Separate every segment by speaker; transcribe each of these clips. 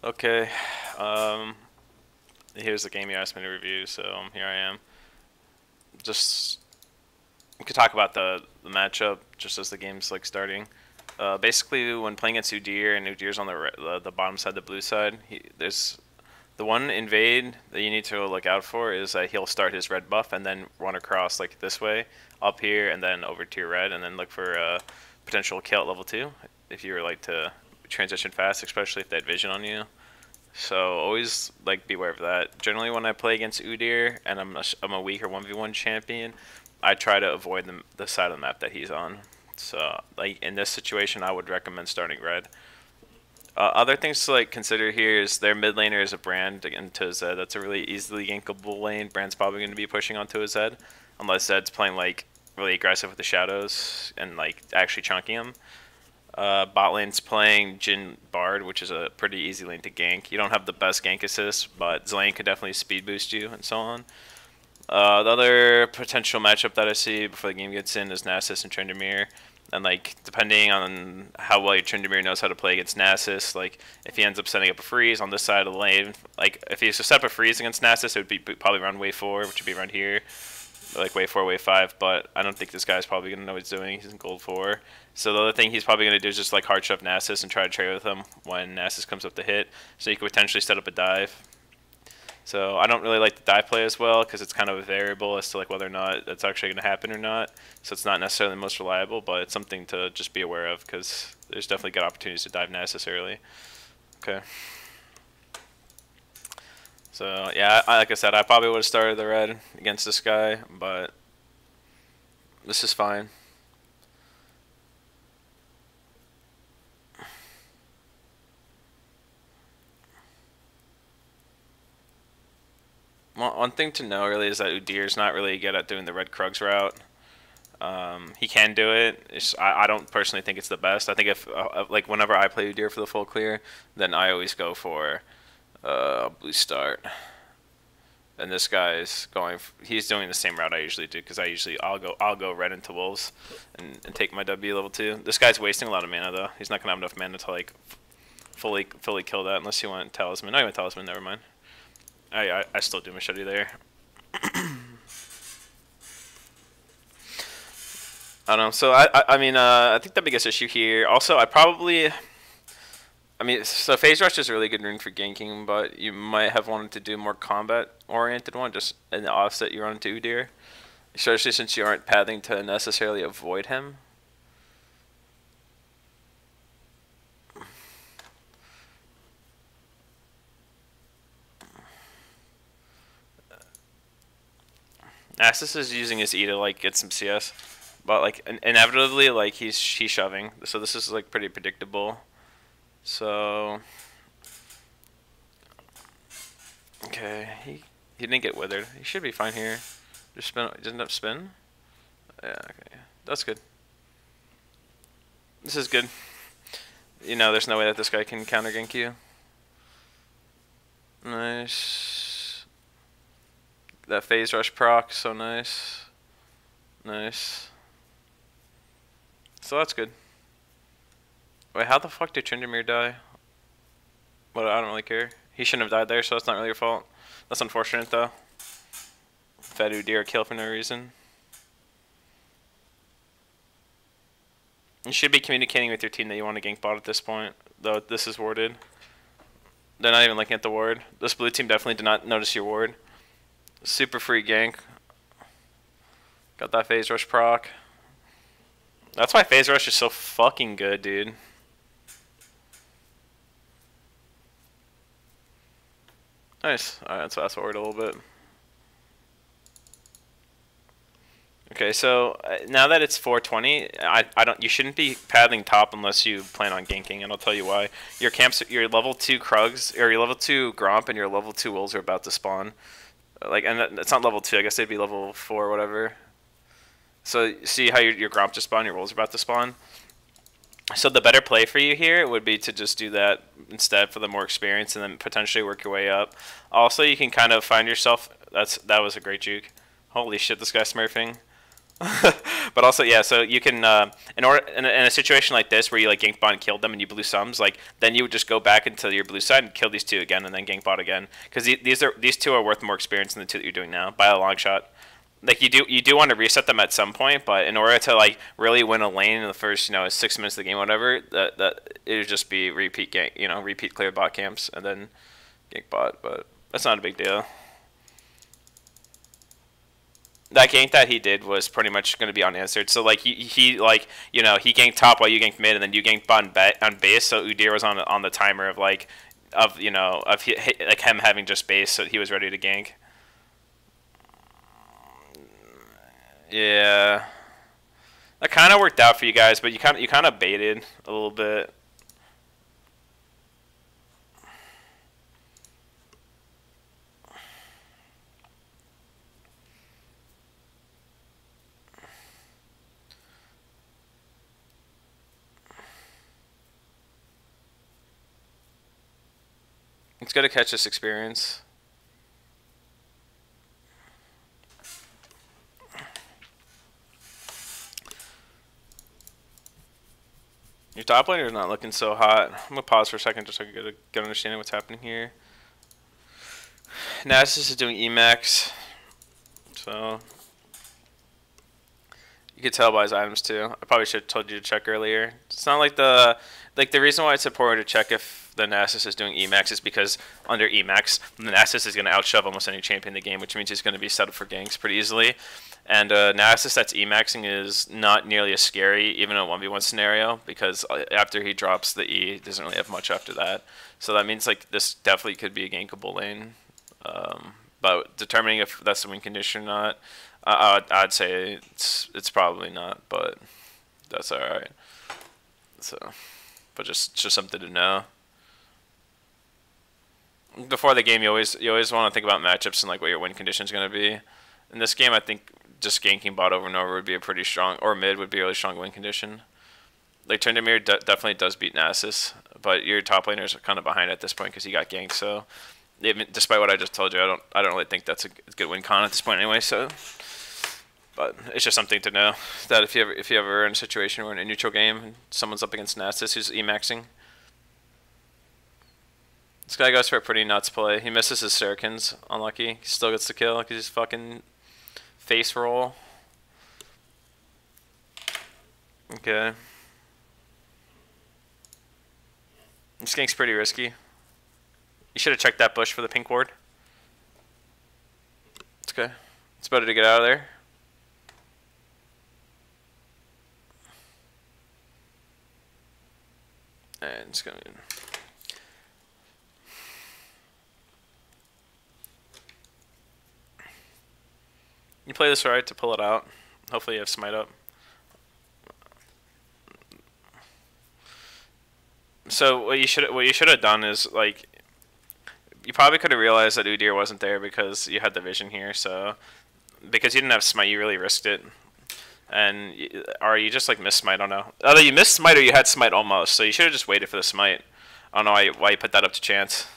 Speaker 1: Okay, um, here's the game you asked me to review, so here I am. Just we could talk about the matchup just as the game's like starting. Basically, when playing against Udyr and Udyr's on the bottom side, the blue side, there's the one invade that you need to look out for is that he'll start his red buff and then run across like this way, up here, and then over to your red, and then look for a potential kill at level 2 if you were like to transition fast, especially if they had vision on you. So always like beware of that. Generally, when I play against Udyr and I'm a weaker 1v1 champion, I try to avoid the side of the map that he's on. So like in this situation, I would recommend starting red. Other things to like consider here is their mid laner is a Brand into Zed. That's a really easily gankable lane. Brand's probably going to be pushing onto a Zed, unless Zed's playing like really aggressive with the shadows and like actually chunking him. Bot lane's playing Jhin Bard, which is a pretty easy lane to gank. You don't have the best gank assist, but Zlane could definitely speed boost you and so on. The other potential matchup that I see before the game gets in is Nasus and Tryndamere. And like depending on how well your Tryndamere knows how to play against Nasus, like if he ends up setting up a freeze on this side of the lane, like if he was to set up a freeze against Nasus, it would be probably around wave 4, which would be around here, like wave 4, wave 5. But I don't think this guy's probably gonna know what he's doing. He's in gold 4. So the other thing he's probably gonna do is just like hard shove Nasus and try to trade with him when Nasus comes up to hit. So you could potentially set up a dive. So I don't really like the dive play as well because it's kind of a variable as to like whether or not that's actually going to happen or not. So it's not necessarily the most reliable, but it's something to just be aware of because there's definitely good opportunities to dive Nasus early. Okay. So yeah, like I said, I probably would have started the red against this guy, but this is fine. One thing to know really is that Udyr's not really good at doing the red Krugs route. He can do it. I don't personally think it's the best. I think if like whenever I play Udyr for the full clear, then I always go for blue start. And this guy's going. He's doing the same route I usually do because I'll go red into wolves and take my W level 2. This guy's wasting a lot of mana though. He's not gonna have enough mana to like fully kill that unless you want talisman. No, you want talisman. Never mind. I still do machete there. I don't know. So I mean I think the biggest issue here. Also, I mean, so Phase Rush is a really good rune for ganking, but you might have wanted to do more combat-oriented one, just in the offset you run into Udyr. Especially since you aren't pathing to necessarily avoid him. Nasus is using his E to like get some CS, but like inevitably like he's shoving. So this is like pretty predictable. So okay, he didn't get withered. He should be fine here. Just spin. Doesn't have spin. Yeah, okay, that's good. This is good. You know, there's no way that this guy can counter gank you. Nice. That phase rush proc, so nice. Nice. So that's good. Wait, how the fuck did Tryndamere die? But I don't really care. He shouldn't have died there, so that's not really your fault. That's unfortunate though. Fed Udyr kill for no reason. You should be communicating with your team that you want to gank bot at this point, though this is warded. They're not even looking at the ward. This blue team definitely did not notice your ward. Super free gank. Got that phase rush proc. That's why phase rush is so fucking good, dude. Nice. Alright, let's fast forward a little bit. Okay, so now that it's 420, I don't. You shouldn't be pathing top unless you plan on ganking, and I'll tell you why. Your level 2 Krugs, or your level 2 Gromp, and your level 2 Wolves are about to spawn. Like, and it's not level 2. I guess they'd be level 4 or whatever. So see how your Gromp just spawned, your Wolves are about to spawn. So the better play for you here would be to just do that instead for the more experience, and then potentially work your way up. Also, you can kind of find yourself. That was a great juke. Holy shit, this guy's smurfing. But also, yeah, so you can in a situation like this where you like gank bot and killed them and you blue sums, like then you would just go back into your blue side and kill these two again and then gank bot again, because these two are worth more experience than the two that you're doing now by a long shot. Like you do want to reset them at some point, but in order to like really win a lane in the first 6 minutes of the game, whatever, that it would just be repeat gank, repeat clear bot camps and then gank bot, but that's not a big deal. That gank that he did was pretty much going to be unanswered. So like he like he ganked top while you ganked mid, and then you ganked bot on base. So Udyr was on the timer of like like him having just base, so he was ready to gank. Yeah, that kind of worked out for you guys, but you kind of baited a little bit. It's good to catch this experience. Your top laner is not looking so hot. I'm gonna pause for a second just so I can get a good understanding of what's happening here. Nasus is doing Emax, so you could tell by his items too. I probably should have told you to check earlier. It's not like the reason why it's important to check if the Nasus is doing Emax is because under Emax, the Nasus is going to outshove almost any champion in the game, which means he's going to be set up for ganks pretty easily. And Nasus that's Emaxing is not nearly as scary, even in a 1v1 scenario, because after he drops the E, he doesn't really have much after that. So that means like this definitely could be a gankable lane. But determining if that's the win condition or not, I'd say it's probably not, but that's all right. So, but just something to know. Before the game, you always want to think about matchups and like what your win condition is going to be. In this game, I think just ganking bot over and over would be a pretty strong, or mid would be a really strong win condition. Like Tryndamere definitely does beat Nasus, but your top laners are kind of behind at this point because he got ganked. So, despite what I just told you, I don't really think that's a good win con at this point anyway. So, but it's just something to know that if you ever are in a situation where in a neutral game and someone's up against Nasus who's Emaxing, this guy goes for a pretty nuts play. He misses his Sirikins, unlucky. He still gets the kill because he's fucking face roll. Okay. This gank's pretty risky. You should have checked that bush for the pink ward. It's okay. It's better to get out of there. And it's gonna. You play this right to pull it out. Hopefully you have smite up. So what you should have done is like you probably could have realized that Udyr wasn't there because you had the vision here. So because you didn't have smite, you really risked it. And or you just like missed smite. I don't know. Either you missed smite or you had smite almost. So you should have just waited for the smite. I don't know why you put that up to chance,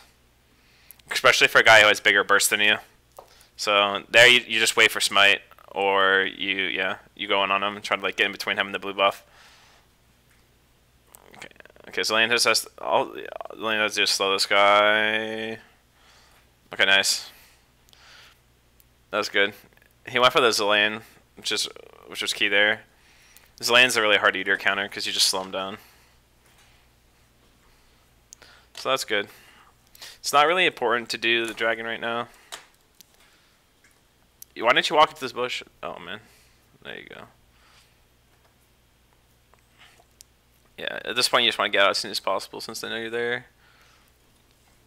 Speaker 1: especially for a guy who has bigger burst than you. So there you just wait for smite, or you go in on him and try to like get in between him and the blue buff. Okay, so Lane has to just slow this guy. Okay, nice. That was good. He went for the Zilean, which was key there. Zilean's a really hard Udyr counter because you just slow him down. So that's good. It's not really important to do the dragon right now. Why didn't you walk into this bush? Oh man, there you go. Yeah, at this point you just want to get out as soon as possible since they know you're there.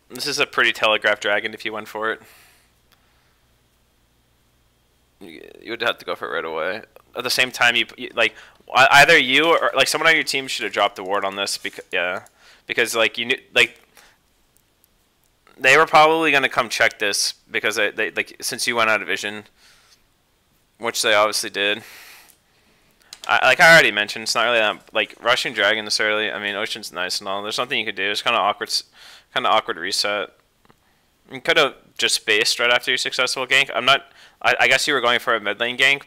Speaker 1: This is a pretty telegraphed dragon if you went for it. You would have to go for it right away. At the same time, you like either you or like someone on your team should have dropped the ward on this because like you knew like they were probably gonna come check this because they like since you went out of vision, which they obviously did. Like I already mentioned, it's not really that like rushing dragon necessarily. I mean, Ocean's nice and all. There's nothing you could do. It's kind of awkward reset. You could have just spaced right after your successful gank. I guess you were going for a mid lane gank,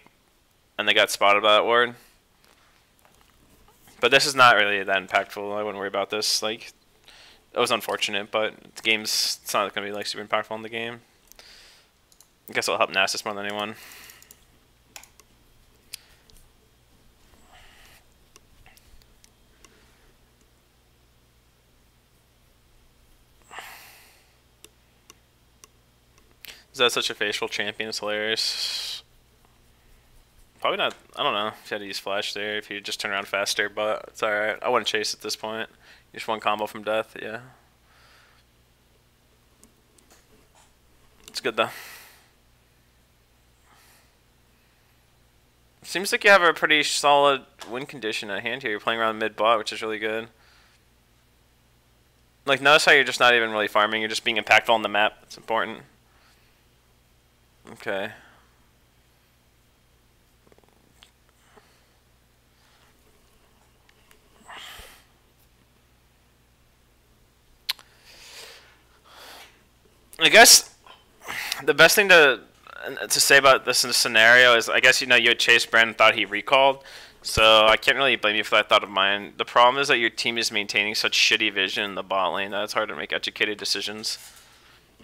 Speaker 1: and they got spotted by that ward. But this is not really that impactful. I wouldn't worry about this. Like, it was unfortunate, but the game's, it's not going to be like super impactful in the game. I guess it'll help Nasus more than anyone. Is that such a facial champion? It's hilarious. Probably not. I don't know if you had to use flash there, if you just turn around faster, but it's alright. I wouldn't chase at this point. Just one combo from death, yeah. It's good though. Seems like you have a pretty solid win condition at hand here. You're playing around mid bot, which is really good. Like, notice how you're just not even really farming. You're just being impactful on the map. It's important. Okay. I guess the best thing to say about this in this scenario is, I guess, you know, you had chased Brand and thought he recalled, so I can't really blame you for that thought of mine. The problem is that your team is maintaining such shitty vision in the bot lane that it's hard to make educated decisions.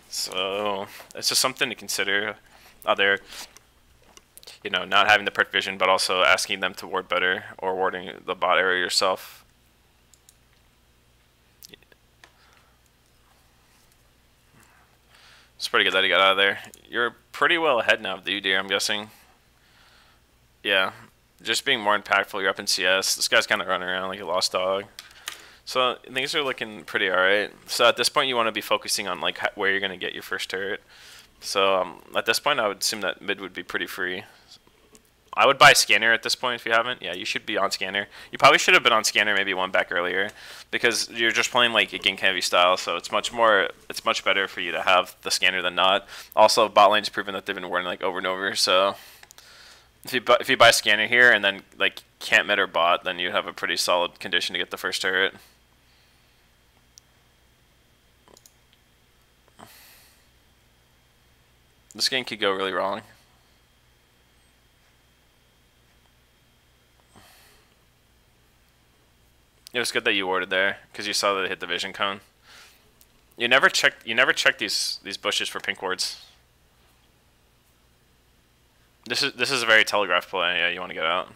Speaker 1: So it's just something to consider. Other, you know, not having the perfect vision, but also asking them to ward better or warding the bot area yourself. It's pretty good that he got out of there. You're pretty well ahead now of the Udyr, I'm guessing. Yeah, just being more impactful. You're up in CS. This guy's kind of running around like a lost dog. So things are looking pretty alright. So at this point, you want to be focusing on like where you're going to get your first turret. So at this point, I would assume that mid would be pretty free. I would buy Scanner at this point if you haven't. Yeah, you should be on Scanner. You probably should have been on Scanner maybe one back earlier, because you're just playing like a gank heavy style, so it's much better for you to have the Scanner than not. Also, bot lane's proven that they've been warding like over and over, so if you buy Scanner here and then like can't mid or bot, then you have a pretty solid condition to get the first turret. This game could go really wrong. It was good that you warded there, because you saw that it hit the vision cone. You never check these bushes for pink wards. This is a very telegraphed play. Yeah, you want to get out.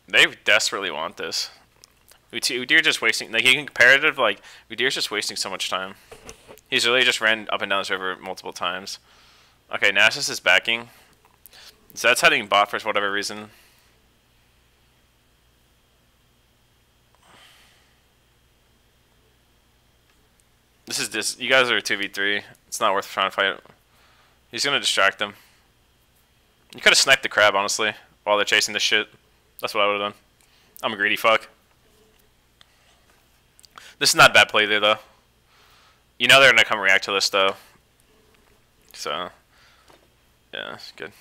Speaker 1: They desperately want this. Udyr just wasting, like, in comparative, like, Udyr's just wasting so much time. He's really just ran up and down this river multiple times. Okay, Nasus is backing. So that's heading bot for whatever reason. You guys are 2v3. It's not worth trying to fight. He's gonna distract them. You could have sniped the crab, honestly, while they're chasing this shit. That's what I would have done. I'm a greedy fuck. This is not a bad play there, though. You know they're gonna come react to this, though. So, yeah, it's good.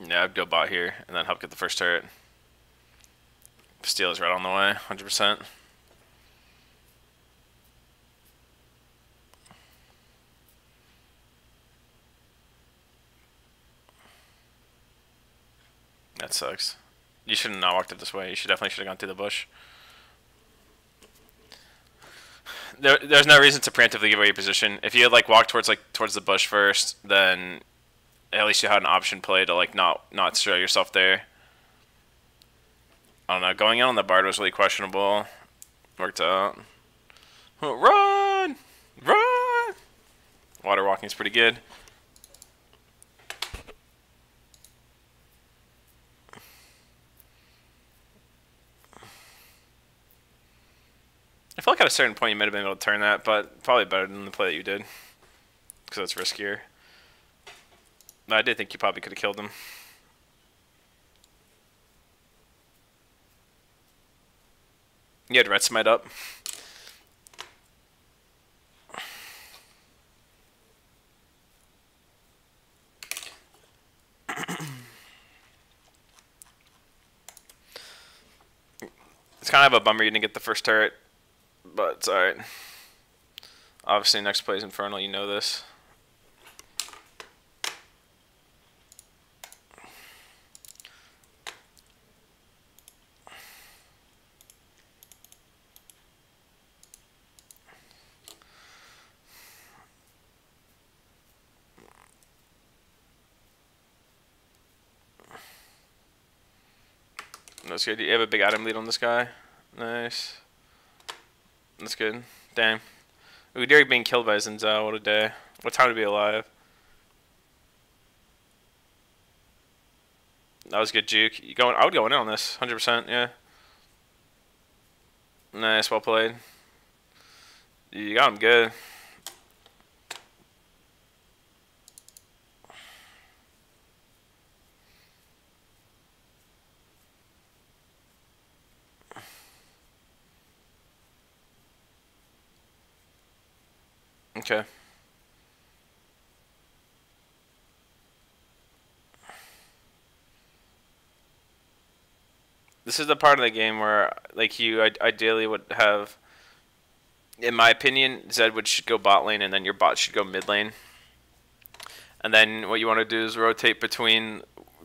Speaker 1: Yeah, I'd go bot here and then help get the first turret. Steel is right on the way, 100%. That sucks. You should have not walked up this way. You definitely should have gone through the bush. There's no reason to preemptively give away your position. If you had like walked towards the bush first, then at least you had an option play to like not throw yourself there. I don't know. Going in on the Bard was really questionable. Worked out. Run! Run! Water walking is pretty good. I feel like at a certain point you might have been able to turn that, but probably better than the play that you did, because that's riskier. No, I did think you probably could have killed him. You had Red Smite up. It's kind of a bummer you didn't get the first turret, but it's alright. Obviously, next play is Infernal. You know this. That's good. You have a big item lead on this guy. Nice. That's good. Damn. Ooh, Derek being killed by Xin Zhao. What a day. What time to be alive. That was good juke. I would go in on this. 100%, yeah. Nice, well played. You got him good. Okay. This is the part of the game where, like, you ideally would have, in my opinion, Zed should go bot lane and then your bot should go mid lane. And then what you want to do is rotate between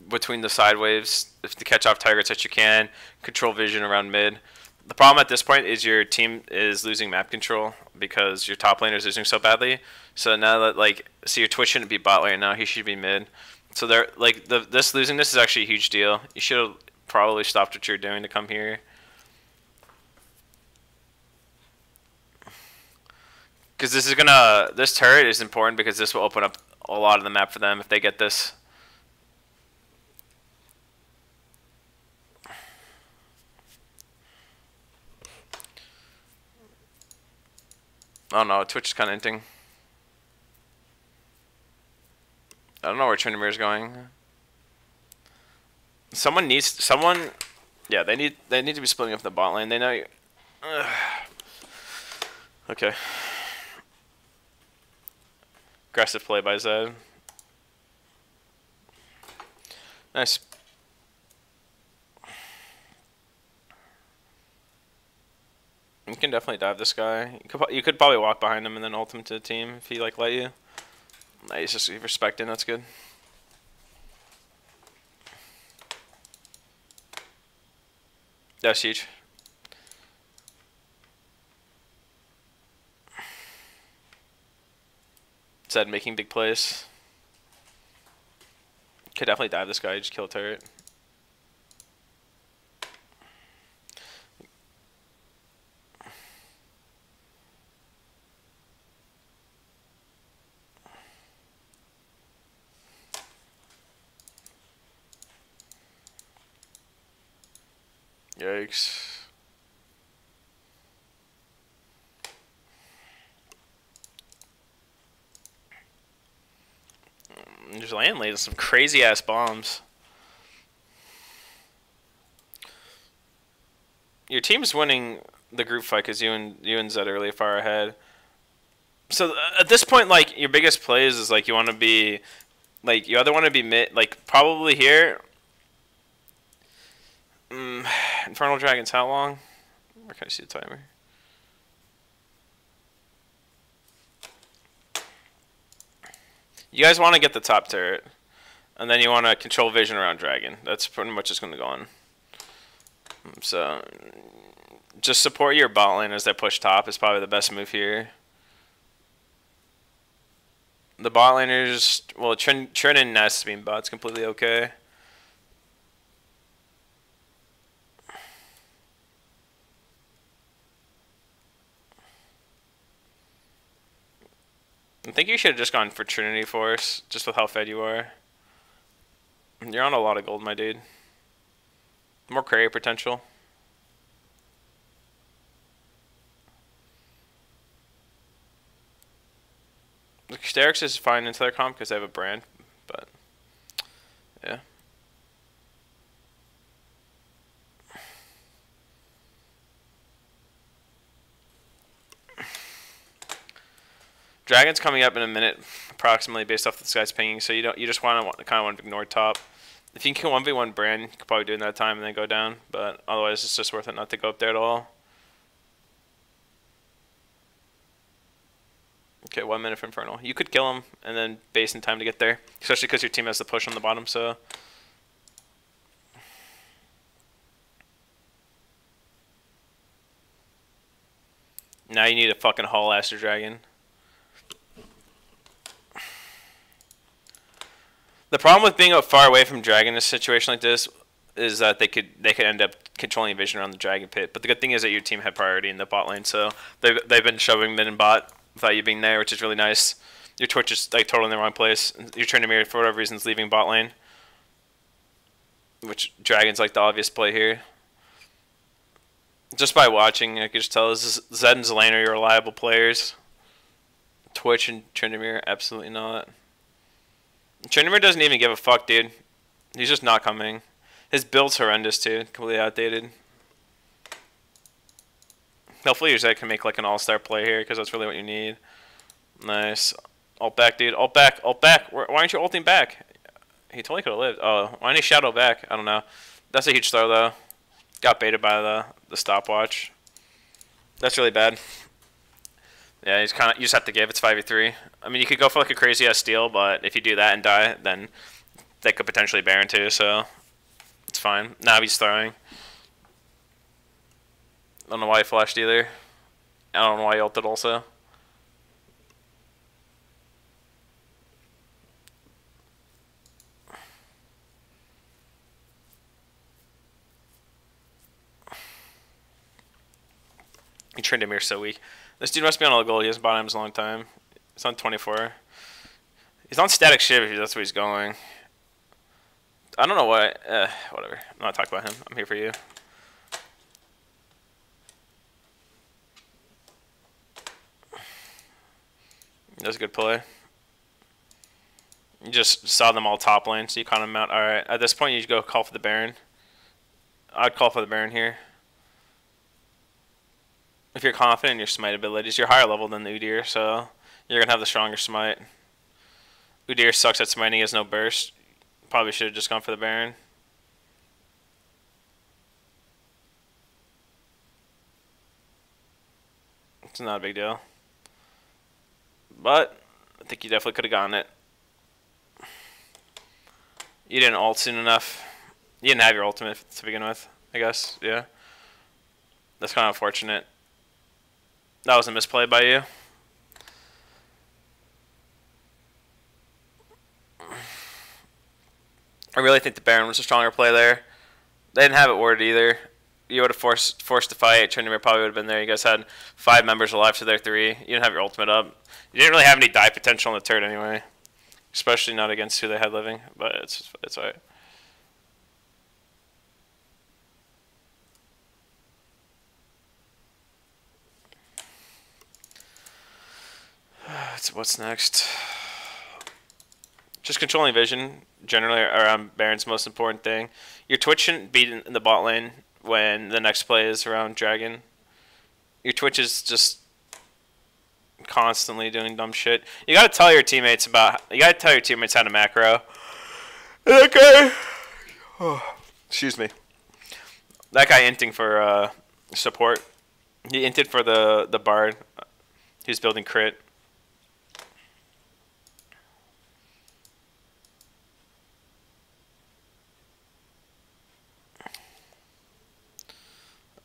Speaker 1: the side waves to catch off targets that you can, control vision around mid. The problem at this point is your team is losing map control because your top laner is losing so badly. So now that, like, your Twitch shouldn't be bot lane now, he should be mid. So they're like losing this is actually a huge deal. You should have probably stopped what you're doing to come here. Because this turret is important because this will open up a lot of the map for them if they get this. Oh no, Twitch is kind of inting. I don't know where Tryndamere is going. Yeah, they need to be splitting up the bot lane. They know. Okay. Aggressive play by Zed. Nice. You can definitely dive this guy. You could probably walk behind him and then ult him to the team if he like let you. Nice, just respecting. That's good. That's huge. Zed making big plays. Could definitely dive this guy. Just kill a turret. Yikes. There's land laid some crazy ass bombs. Your team's winning the group fight because you and Zed are really far ahead. So at this point, like, your biggest plays is like you want to be, like, you either want to be mid, like probably here. Infernal Dragon's how long? Where can I see the timer? You guys want to get the top turret, and then you want to control vision around Dragon. That's pretty much just going to go on. So, just support your bot lane as they push top is probably the best move here. The bot laners, well, Trin and Nest being bot's completely okay. I think you should have just gone for Trinity Force, just with how fed you are. You're on a lot of gold, my dude. More carry potential. Sterix is fine into their comp because they have a brand, but yeah. Dragon's coming up in a minute, approximately, based off this guy's pinging. So you just kind of want to ignore top. If you can 1v1 brand, you could probably do it in that time and then go down. But otherwise, it's just worth it not to go up there at all. Okay, 1 minute for Infernal. You could kill him and then base in time to get there, especially because your team has the push on the bottom. So now you need a fucking Hall Aster Dragon. The problem with being far away from Dragon in a situation like this is that they could end up controlling vision around the Dragon Pit. But the good thing is that your team had priority in the bot lane, so they've been shoving mid and bot without you being there, which is really nice. Your Twitch is like totally in the wrong place. Your Tryndamere, for whatever reason, is leaving bot lane, which Dragon's like the obvious play here. Just by watching, I can just tell Zed and Zelane are your reliable players. Twitch and Tryndamere, absolutely not. Tryndamere doesn't even give a fuck, dude. He's just not coming. His build's horrendous, too. Completely outdated. Hopefully your Zed can make like an all-star play here, because that's really what you need. Nice. Ult back, dude. Ult back. Ult back. Why aren't you ulting back? He totally could have lived. Oh, why didn't he shadow back? I don't know. That's a huge throw, though. Got baited by the stopwatch. That's really bad. Yeah, you just have to give. It's 5v3. I mean, you could go for like a crazy ass steal, but if you do that and die, then they could potentially Baron too. So it's fine. Now he's throwing. I don't know why he flashed either. I don't know why he ulted also. He Tryndamere so weak. This dude must be on a goal. He hasn't bought him a long time. He's on 24. He's on static shiv if that's where he's going. I don't know why. Whatever. I'm not talking about him. I'm here for you. That's a good play. You just saw them all top lane, so you caught them out. Alright, at this point you go call for the Baron. I'd call for the Baron here. If you're confident in your smite abilities, you're higher level than the Udyr, so you're going to have the stronger smite. Udyr sucks at smiting, he has no burst. Probably should have just gone for the Baron. It's not a big deal. But I think you definitely could have gotten it. You didn't ult soon enough. You didn't have your ultimate to begin with, I guess. Yeah. That's kind of unfortunate. That was a misplay by you. I really think the Baron was a stronger play there. They didn't have it warded either. You would have forced the fight. Tryndamere probably would have been there. You guys had 5 members alive to their 3. You didn't have your ultimate up. You didn't really have any die potential in the turret anyway. Especially not against who they had living. But it's alright. What's next? Just controlling vision, generally around Baron's most important thing. Your Twitch shouldn't be in the bot lane when the next play is around Dragon. Your Twitch is just constantly doing dumb shit. You gotta tell your teammates how to macro. That guy, excuse me. That guy inting for support. He inted for the Bard. He was building crit.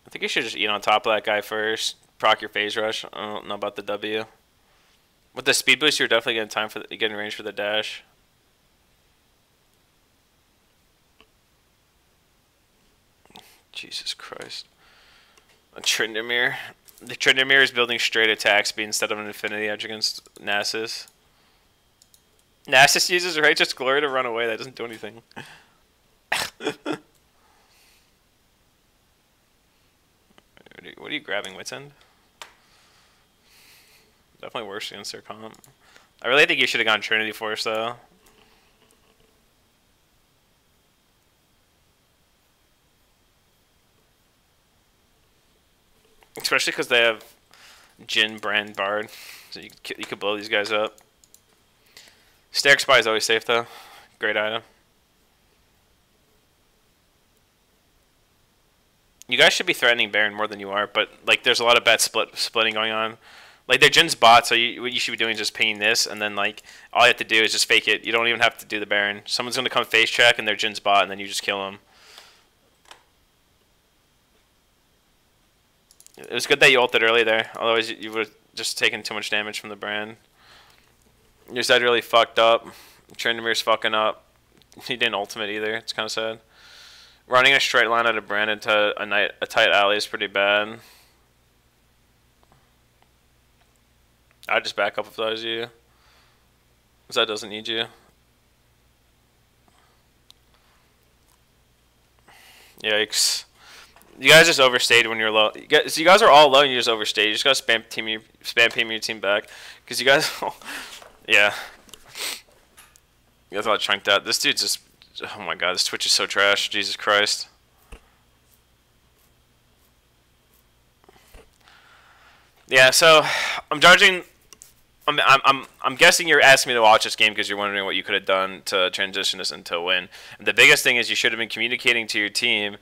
Speaker 1: I think you should just eat on top of that guy first. Proc your phase rush. I don't know about the W. With the speed boost, you're definitely getting range for the dash. Jesus Christ. A Tryndamere. The Tryndamere is building straight attack speed instead of an infinity edge against Nasus. Nasus uses Righteous Glory to run away. That doesn't do anything. What are you grabbing, Wits End? Definitely worse against their comp. I really think you should have gone Trinity Force, though. Especially because they have Jhin, Brand, Bard. So you could blow these guys up. Stair Spy is always safe, though. Great item. You guys should be threatening Baron more than you are, but like there's a lot of bad splitting going on Like their Jin's bot, so what you should be doing is just pinging this, and then like all you have to do is just fake it. You don't even have to do the Baron. Someone's gonna come face check, and their Jin's bot, and then you just kill them. It was good that you ulted early there. Otherwise, you would have just taken too much damage from the Brand. Your Zed really fucked up. Trendemir's fucking up. He didn't ultimate either. It's kind of sad. Running a straight line out of Brand into a tight alley is pretty bad. I'd just back up if that was you. Zed doesn't need you. Yikes. You guys just overstayed when you're low. You guys are all low and you just overstayed. You just gotta spam ping your team back. Because you guys... yeah. You guys all chunked out. This dude's just... oh my god, this Twitch is so trash. Jesus Christ. Yeah, so... I'm judging... I'm guessing you're asking me to watch this game because you're wondering what you could have done to transition this into a win. And the biggest thing is you should have been communicating to your team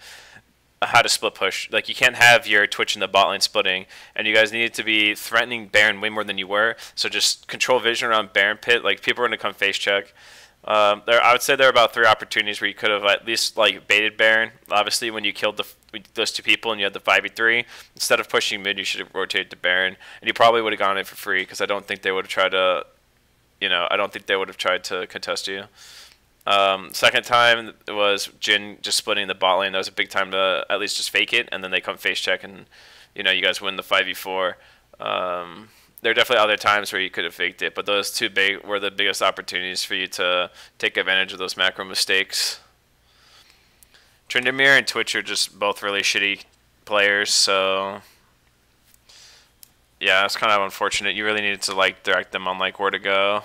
Speaker 1: how to split push. Like, you can't have your Twitch and the bot lane splitting, and you guys needed to be threatening Baron way more than you were. So just control vision around Baron pit. Like, people are going to come face check. I would say there are about 3 opportunities where you could have at least like baited Baron. Obviously, when you killed those 2 people and you had the 5v3, instead of pushing mid, you should have rotated to Baron, and you probably would have gotten it for free because I don't think they would have tried to, I don't think they would have tried to contest you. Second time it was Jin just splitting the bot lane. That was a big time to at least just fake it, and then they come face check, and you guys win the 5v4. There are definitely other times where you could have faked it, but those 2 were the biggest opportunities for you to take advantage of those macro mistakes. Trindamere and Twitch are just both really shitty players, so yeah, it's kind of unfortunate. You really needed to like direct them on like where to go.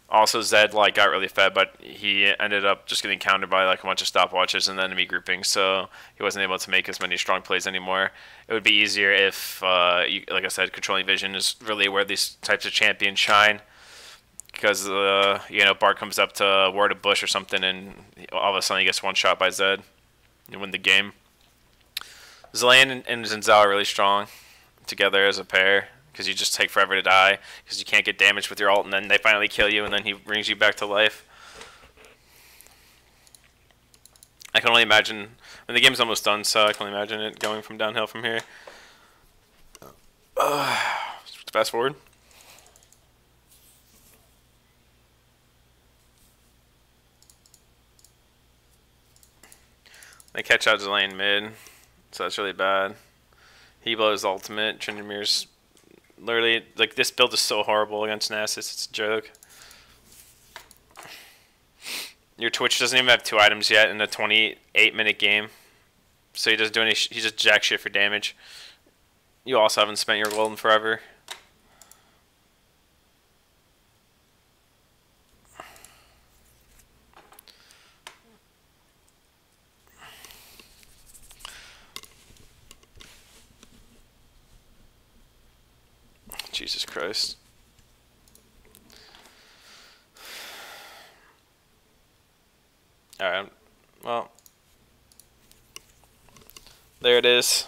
Speaker 1: Also, Zed like got really fed, but he ended up just getting countered by like a bunch of stopwatches and enemy grouping, so he wasn't able to make as many strong plays anymore. It would be easier if, like I said, controlling vision is really where these types of champions shine, because Bart comes up to ward a bush or something, and all of a sudden he gets one shot by Zed and win the game. Zilean and Xin Zhao are really strong together as a pair, because you just take forever to die, because you can't get damaged with your ult, and then they finally kill you, and then he brings you back to life. I can only imagine, the game's almost done, so I can only imagine it going from downhill from here. Fast forward. They catch out Zilean mid, so that's really bad. He blows ultimate. Trindamere's literally, like, this build is so horrible against Nasus, it's a joke. Your Twitch doesn't even have 2 items yet in a 28-minute game, so he doesn't do any. He just jack shit for damage. You also haven't spent your gold in forever. Jesus Christ. Alright, well, there it is.